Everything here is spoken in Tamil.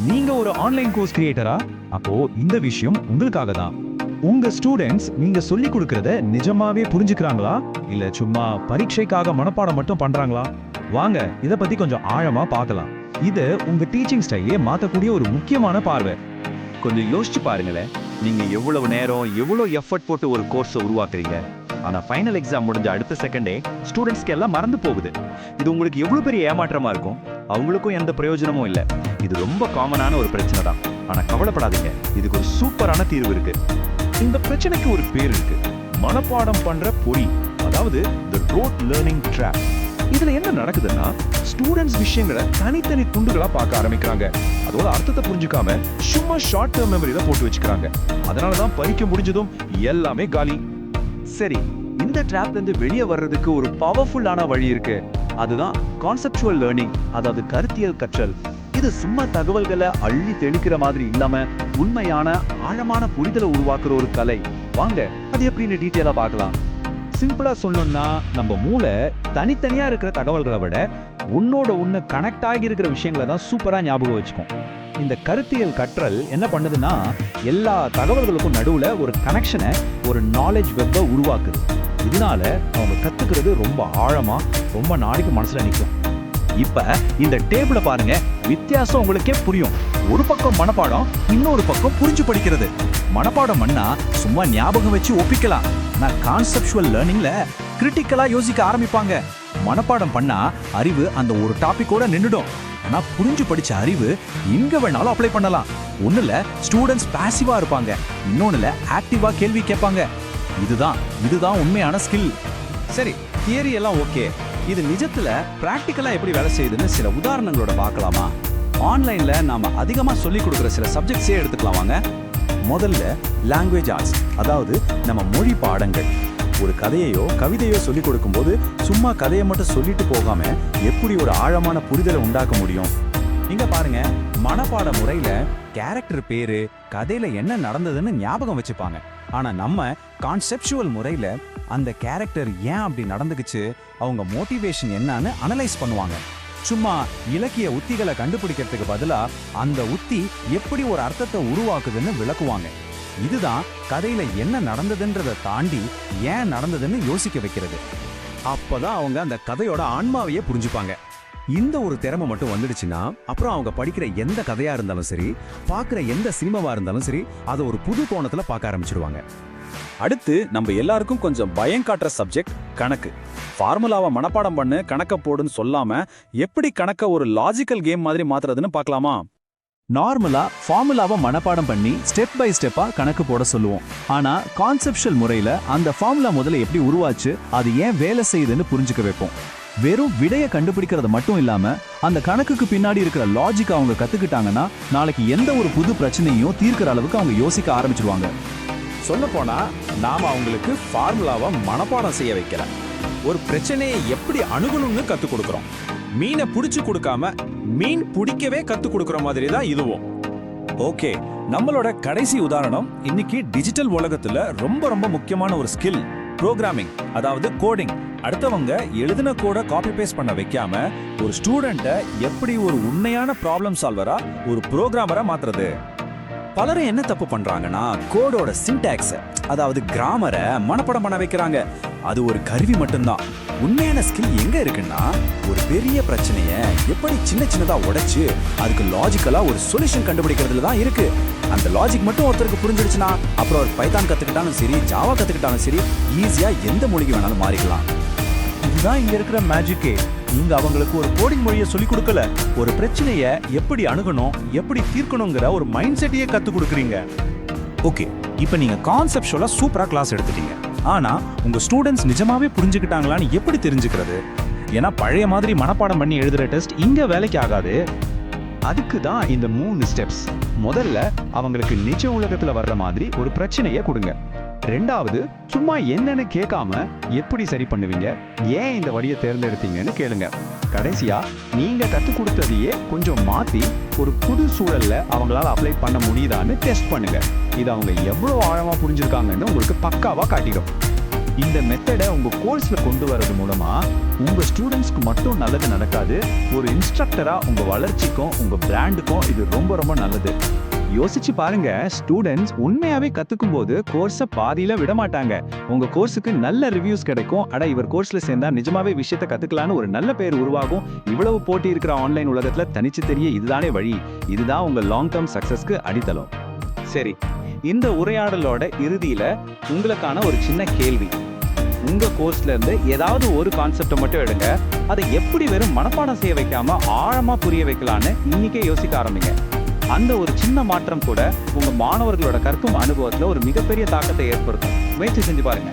நீங்க ஒரு ஆன்லைன் கோர்ஸ் கிரியேட்டரா? அப்போ இந்த விஷயம் உங்களுக்காக தான். உங்க ஸ்டூடெண்ட்ஸ் நீங்க சொல்லி கொடுக்கறத நிஜமாவே புரிஞ்சுக்கிறாங்களா இல்ல சும்மா பரீட்சைக்காக மனப்பாடம் மட்டும் பண்றாங்களா? வாங்க இத பத்தி கொஞ்சம் ஆழமா பார்க்கலாம். இது உங்க டீச்சிங் ஸ்டைலே மாத்தக்கூடிய ஒரு முக்கியமான பார்வை. கொஞ்சம் யோசிச்சு பாருங்களேன். நீங்க எவ்வளவு நேரம் எவ்வளவு எஃபர்ட் போட்டு ஒரு கோர்ஸை உருவாக்குறீங்க. ஆனா ஃபைனல் எக்ஸாம் முடிஞ்ச அடுத்த செகண்டே ஸ்டூடெண்ட்ஸ்க்கு எல்லாம் மறந்து போகுது. இது உங்களுக்கு எவ்வளவு பெரிய ஏமாற்றமா இருக்கும். அவங்களுக்கும் எந்த பிரயோஜனமும் இல்லை. இது ரொம்ப காமனான ஒரு பிரச்சனை தான். ஆனா கவலைப்படாதீங்க, இதுக்கு ஒரு சூப்பரான தீர்வு இருக்கு. இந்த பிரச்சனைக்கு ஒரு பேர் இருக்கு, மனப்பாடம் பண்ற பொறி, அதாவது the rote learning trap. இதுல என்ன நடக்குதுன்னா, ஸ்டூடெண்ட்ஸ் விஷயங்களை தனித்தனி துண்டுகளா பார்க்க ஆரம்பிக்கிறாங்க. அதோட அர்த்தத்தை புரிஞ்சுக்காம சும்மா ஷார்ட் டேர்ம் மெமரியில போட்டு வச்சுக்கிறாங்க. அதனாலதான் பரீட்சை முடிஞ்சதும் எல்லாமே காலி. சரி, இந்த ட்ராப்ல இருந்து வெளியே வர்றதுக்கு ஒரு பவர்ஃபுல்லான வழி இருக்கு. அதுதான் கான்செப்சுவல் லேர்னிங், அதாவது கருத்தியல் கற்றல். இது சும்மா தகவல்களை அள்ளி தெளிக்கிற மாதிரி இல்லாம உண்மையான ஆழமான புரிதலை உருவாக்குற ஒரு கலை. வாங்க அது எப்படின்னு டீட்டெயிலா பார்க்கலாம். சிம்பிளா சொல்லணும்னா, நம்ம மூளை தனித்தனியா இருக்கிற தகவல்களை விட உன்னோட உன்ன கனெக்ட் ஆகி இருக்கிற விஷயங்களை தான் சூப்பரா ஞாபகம் வச்சுக்கும். இந்த கருத்தியல் கற்றல் என்ன பண்ணுதுன்னா, எல்லா தகவல்களுக்கும் நடுவுல ஒரு கனெக்ஷனை, ஒரு நாலேஜ் வெப்பை உருவாக்குது. இதனால அவங்க கத்துக்கிறது ரொம்ப ஆழமா, ரொம்ப நாளைக்கு மனசுல நிற்கும். இப்ப இந்த டேபிள பாருங்க, வித்தியாசம் உங்களுக்கே புரியும். ஒரு பக்கம் மனப்பாடம், இன்னொரு பக்கம் புரிஞ்சு படிக்கிறது. மனப்பாடம் பண்ணா சும்மா ஞாபகம் வச்சு ஒப்பிக்கலாம். நான் கான்செப்சுவல் லேர்னிங்ல கிரிட்டிக்கலா யோசிக்க ஆரம்பிப்பாங்க. மனப்பாடம் பண்ணா அறிவு அந்த ஒரு டாபிக்கோட நின்னுடும். ஆனா புரிஞ்சு படிச்ச அறிவு எங்க வேணாலும் அப்ளை பண்ணலாம். ஒண்ணுல ஸ்டூடெண்ட்ஸ் பாசிவா இருப்பாங்க, இன்னொன்னுல ஆக்டிவா கேள்வி கேட்பாங்க. இதுதான் உண்மையான ஸ்கில். சரி, தியரி எல்லாம் ஓகே. இது நிஜத்துல பிராக்டிக்கலா எப்படி வேலை செய்யுதுன்னு சில உதாரணங்களோட பார்க்கலாமா? ஆன்லைன்ல நாம அதிகமா சொல்லி கொடுக்குற சில சப்ஜெக்ட்ஸே எடுத்துக்கலாம் வாங்க. முதல்ல லாங்குவேஜ் ஆர்ட்ஸ், அதாவது நம்ம மொழி பாடங்கள். ஒரு கதையையோ கவிதையோ சொல்லி கொடுக்கும்போது சும்மா கதையை மட்டும் சொல்லிட்டு போகாம எப்படி ஒரு ஆழமான புரிதலை உண்டாக்க முடியும்? இங்க பாருங்க, மனப்பாட முறையில கேரக்டர் பேரு, கதையில என்ன நடந்ததுன்னு ஞாபகம் வச்சுப்பாங்க. ஆனா நம்ம கான்செப்சுவல் முறையில அந்த கேரக்டர் ஏன் அப்படி நடந்துக்குச்சு, அவங்க மோட்டிவேஷன் என்னன்னு அனலைஸ் பண்ணுவாங்க. சும்மா இலக்கிய உத்திகளை கண்டுபிடிக்கிறதுக்கு பதிலா அந்த உத்தி எப்படி ஒரு அர்த்தத்தை உருவாக்குதுன்னு விளக்குவாங்க. இதுதான் கதையில என்ன நடந்ததுன்றதை தாண்டி ஏன் நடந்ததுன்னு யோசிக்க வைக்கிறது. அப்பதான் அவங்க அந்த கதையோட ஆன்மாவையே புரிஞ்சுப்பாங்க. இந்த ஒரு திறமை மட்டும் வந்துடுச்சுன்னா அப்புறம் அவங்க படிக்கிற எந்த கதையா இருந்தாலும் சரி, பார்க்குற எந்த சினிமாவா இருந்தாலும் சரி, அதை ஒரு புது கோணத்துல பார்க்க ஆரம்பிச்சிடுவாங்க. அடுத்து நம்ம எல்லாருக்கும் கொஞ்சம் பயம் காட்டுற சப்ஜெக்ட் கணக்கு. ஃபார்முலாவை மனப்பாடம் பண்ணு, கணக்க போடுன்னு சொல்லாம எப்படி கணக்க ஒரு லாஜிக்கல் கேம் மாதிரி மாத்துறதுன்னு பார்க்கலாமா? நார்மலா ஃபார்முலாவை மனப்பாடம் பண்ணி ஸ்டெப் பை ஸ்டெப்பா கணக்கு போட சொல்லுவோம். ஆனா கான்செப்சுவல் முறையில அந்த ஃபார்முலா முதல்ல எப்படி உருவாச்சு, அது ஏன் வேலை செய்யுதுன்னு புரிஞ்சுக்க வைப்போம். வெறும் விடையை கண்டுபிடிக்கிறது மட்டும் இல்லாம அந்த கணக்குக்கு பின்னாடி இருக்கிற லாஜிக் அவங்க கத்துக்கிட்டாங்கன்னா நாளைக்கு எந்த ஒரு புது பிரச்சனையும் தீர்க்கிற அளவுக்கு அவங்க யோசிக்க ஆரம்பிச்சிருவாங்க. சொல்ல போனா நாம அவங்களுக்கு ஃபார்முலாவை மனப்பாடம் செய்ய வைக்கல, ஒரு பிரச்சனையை எப்படி அணுகணும்னு கத்து கொடுக்கறோம். மீனை பிடிச்சு கொடுக்காம மீன் பிடிக்கவே கத்து கொடுக்கற மாதிரி தான் இதுவும். ஓகே, நம்மளோட கடைசி உதாரணம் இன்னைக்கு டிஜிட்டல் உலகத்துல ரொம்ப ரொம்ப முக்கியமான ஒரு ஸ்கில், ப்ரோக்ராமிங், அதாவது கோடிங். அடுத்தவங்க எழுதின கோட காப்பி பேஸ்ட் பண்ண வைக்காம ஒரு ஸ்டூடெண்ட்டை எப்படி ஒரு உண்மையான ப்ராப்ளம் சால்வரா, ஒரு புரோகிராமரா மாத்துறது. பலரும் என்ன தப்பு பண்றாங்கன்னா கோடோட சின்டாக்ஸ், அதாவது கிராமரை மனப்பாடம் பண்ண வைக்கிறாங்க. அது ஒரு கருவி மட்டும்தான். உண்மையான ஸ்கில் எங்க இருக்குன்னா, ஒரு பெரிய பிரச்சனைய எப்படி சின்ன சின்னதா உடைச்சு அதுக்கு லாஜிக்கலா ஒரு சொல்யூஷன் கண்டுபிடிக்கிறதுல தான் இருக்கு. அந்த லாஜிக் மட்டும் ஒருத்தருக்கு புரிஞ்சிடுச்சுன்னா அப்புறம் ஒரு பைத்தான் கத்துக்கிட்டாலும் சரி, ஜாவா கத்துக்கிட்டாலும் சரி, ஈஸியா எந்த மொழிக்கு வேணாலும் மாறிக்கலாம். இதுதான் இங்க இருக்கிற மேஜிக்கே. நீங்க அவங்களுக்கு ஒரு கோடிங் மொழியை சொல்லி கொடுக்கல, ஒரு பிரச்சனையை எப்படி அணுகணும், எப்படி தீர்க்கணுங்கிற ஒரு மைண்ட் செட்டையே கத்து கொடுக்குறீங்க. ஓகே, இப்போ நீங்க கான்செப்சுவலா சூப்பரா கிளாஸ் எடுத்துட்டீங்க. ஆனா உங்க ஸ்டூடெண்ட்ஸ் நிஜமாவே புரிஞ்சுக்கிட்டாங்களான்னு எப்படி தெரிஞ்சுக்கிறது? ஏன்னா பழைய மாதிரி மனப்பாடம் பண்ணி எழுதுற டெஸ்ட் இங்க வேலைக்கு ஆகாது. அதுக்கு தான் இந்த 3 ஸ்டெப்ஸ். முதல்ல அவங்களுக்கு நிஜ உலகத்துல வர்ற மாதிரி ஒரு பிரச்சனையை கொடுங்க. ரெண்டாவது, சும்மா என்னன்னு கேட்காம எப்படி சரி பண்ணுவீங்க, ஏன் இந்த வழியை தேர்ந்தெடுத்தீங்கன்னு கேளுங்க. கடைசியா நீங்க கற்றுக் கொடுத்ததையே கொஞ்சம் மாத்தி ஒரு புது சூழல்ல அவங்களால அப்ளை பண்ண முடியுதான்னு டெஸ்ட் பண்ணுங்க. இது அவங்க எவ்வளவு ஆழமா புரிஞ்சிருக்காங்கன்னு உங்களுக்கு பக்காவா காட்டிடும். இந்த மெத்தடை உங்க கோர்ஸ்ல கொண்டு வரது மூலமா உங்க ஸ்டூடெண்ட்ஸ்க்கு மட்டும் நல்லது நடக்காது, ஒரு இன்ஸ்ட்ரக்டரா உங்க வளர்ச்சிக்கும் உங்க பிராண்டுக்கும் இது ரொம்ப ரொம்ப நல்லது. யோசிச்சு பாருங்க, ஸ்டூடெண்ட்ஸ் உண்மையாவே கத்துக்கும் போது கோர்ஸை பாதியில விட மாட்டாங்க. உங்க கோர்ஸுக்கு நல்ல ரிவ்யூஸ் கிடைக்கும். இவர் கோர்ஸ்ல சேர்ந்தா நிஜமாவே விஷயத்தை கத்துக்கலான்னு ஒரு நல்ல பேர் உருவாகும். இவ்வளவு போட்டி இருக்கிற ஆன்லைன் உலகத்துல தனிச்சு தெரிய இதுதானே வழி. இதுதான் உங்க லாங் டேர்ம் சக்சஸ்க்கு அடித்தளம். சரி, இந்த உரையாடலோட இறுதியில உங்களுக்கான ஒரு சின்ன கேள்வி. உங்க கோர்ஸ்ல இருந்து ஏதாவது ஒரு கான்செப்டை மட்டும் எடுங்க, அதை எப்படி வெறும் மனப்பாடம் செய்ய வைக்காம ஆழமா புரிய வைக்கலான்னு இன்னைக்கே யோசிக்க ஆரம்பிங்க. அந்த ஒரு சின்ன மாற்றம் கூட உங்க மாணவர்களோட கற்கும் அனுபவத்துல ஒரு மிகப்பெரிய தாக்கத்தை ஏற்படுத்தும். முயற்சி செஞ்சு பாருங்க.